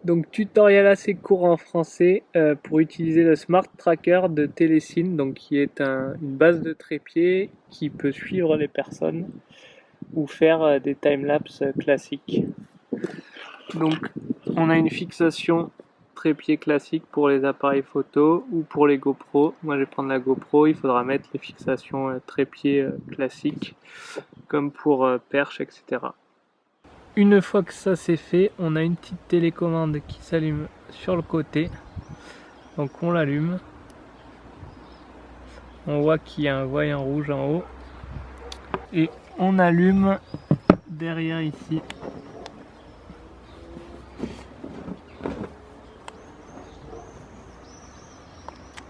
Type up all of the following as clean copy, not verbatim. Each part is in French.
Donc tutoriel assez court en français pour utiliser le Smart Tracker de Telecine, donc qui est une base de trépied qui peut suivre les personnes ou faire des timelapses classiques. Donc on a une fixation trépied classique pour les appareils photo ou pour les GoPro. Moi je vais prendre la GoPro, il faudra mettre les fixations trépied classiques comme pour perche, etc. Une fois que ça c'est fait, on a une petite télécommande qui s'allume sur le côté. Donc on l'allume. On voit qu'il y a un voyant rouge en haut. Et on allume derrière ici.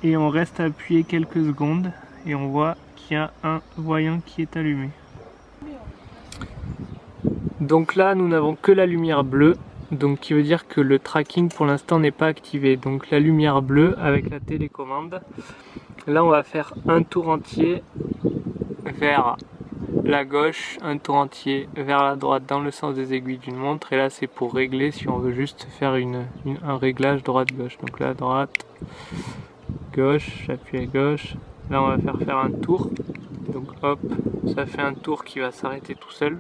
Et on reste appuyé quelques secondes et on voit qu'il y a un voyant qui est allumé. Donc là, nous n'avons que la lumière bleue, donc qui veut dire que le tracking pour l'instant n'est pas activé. Donc la lumière bleue avec la télécommande. Là, on va faire un tour entier vers la gauche, un tour entier vers la droite dans le sens des aiguilles d'une montre. Et là, c'est pour régler si on veut juste faire un réglage droite-gauche. Donc là, droite, gauche, j'appuie à gauche. Là, on va faire un tour. Donc hop, ça fait un tour qui va s'arrêter tout seul.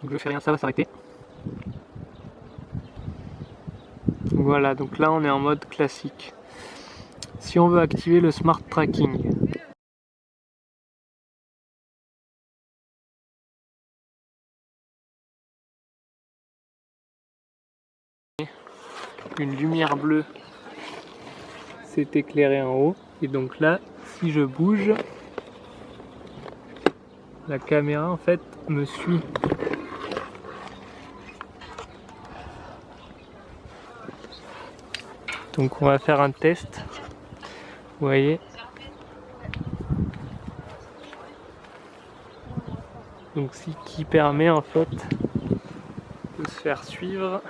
Donc je fais rien, ça va s'arrêter. Voilà, donc là on est en mode classique. Si on veut activer le Smart Tracking, une lumière bleue s'est éclairée en haut. Et donc là, si je bouge, la caméra en fait me suit. Donc on va faire un test. Vous voyez. Donc qui permet en fait de se faire suivre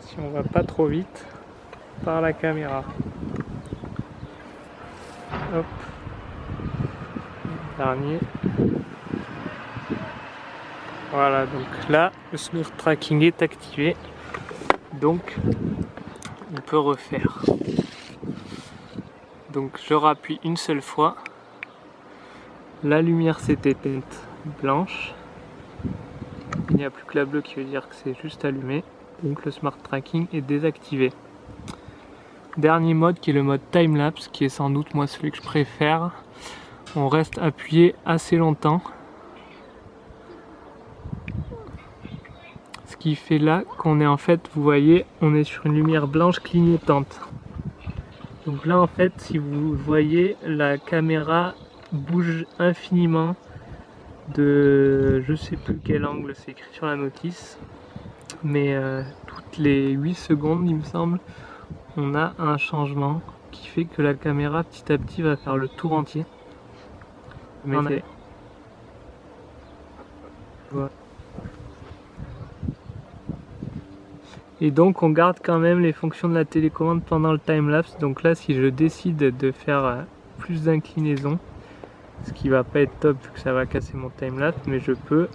si on va pas trop vite par la caméra. Hop. Dernier. Voilà, donc là le Smart Tracking est activé. Donc on peut refaire. Donc je rappuie une seule fois. La lumière s'est éteinte blanche. Il n'y a plus que la bleue qui veut dire que c'est juste allumé. Donc le Smart Tracking est désactivé. Dernier mode qui est le mode Timelapse, qui est sans doute moi celui que je préfère. On reste appuyé assez longtemps. Ce qui fait là qu'on est en fait, vous voyez, on est sur une lumière blanche clignotante. Donc là en fait, si vous voyez, la caméra bouge infiniment de je sais plus quel angle, c'est écrit sur la notice, mais toutes les 8 secondes il me semble, on a un changement qui fait que la caméra petit à petit va faire le tour entier. Voilà. Et donc on garde quand même les fonctions de la télécommande pendant le timelapse. Donc là si je décide de faire plus d'inclinaison, ce qui va pas être top vu que ça va casser mon timelapse, mais je peux.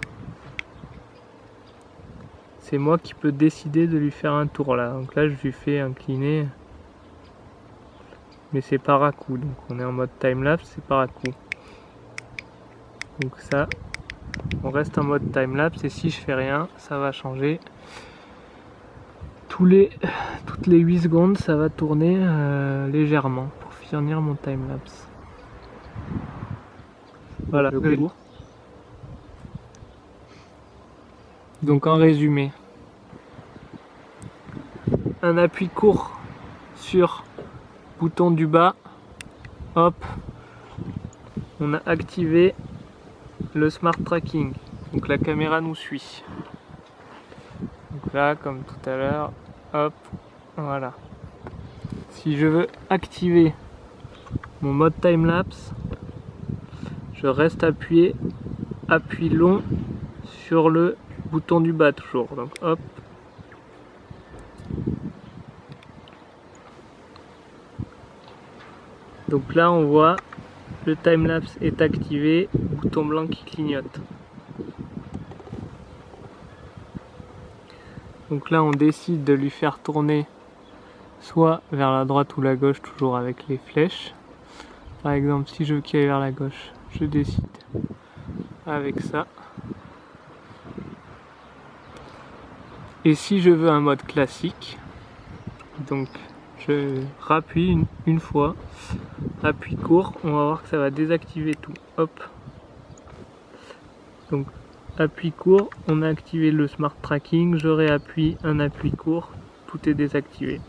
C'est moi qui peux décider de lui faire un tour là. Donc là je lui fais incliner. Mais c'est par à coup. Donc on est en mode timelapse, c'est par à coup. Donc ça, on reste en mode timelapse et si je fais rien, ça va changer. Toutes les 8 secondes, ça va tourner légèrement pour finir mon timelapse. Voilà. Donc en résumé, un appui court sur bouton du bas, hop, on a activé le Smart Tracking. Donc la caméra nous suit. Donc là, comme tout à l'heure, hop, voilà. Si je veux activer mon mode timelapse, je reste appuyé, appui long sur le bouton du bas toujours. Donc hop. Donc là on voit le timelapse est activé, bouton blanc qui clignote. Donc là on décide de lui faire tourner soit vers la droite ou la gauche, toujours avec les flèches. Par exemple, si je veux qu'il aille vers la gauche, je décide avec ça. Et si je veux un mode classique, donc je rappuie une fois, appui court, on va voir que ça va désactiver tout. Hop. Donc appui court, on a activé le smart tracking, je réappuie un appui court, tout est désactivé.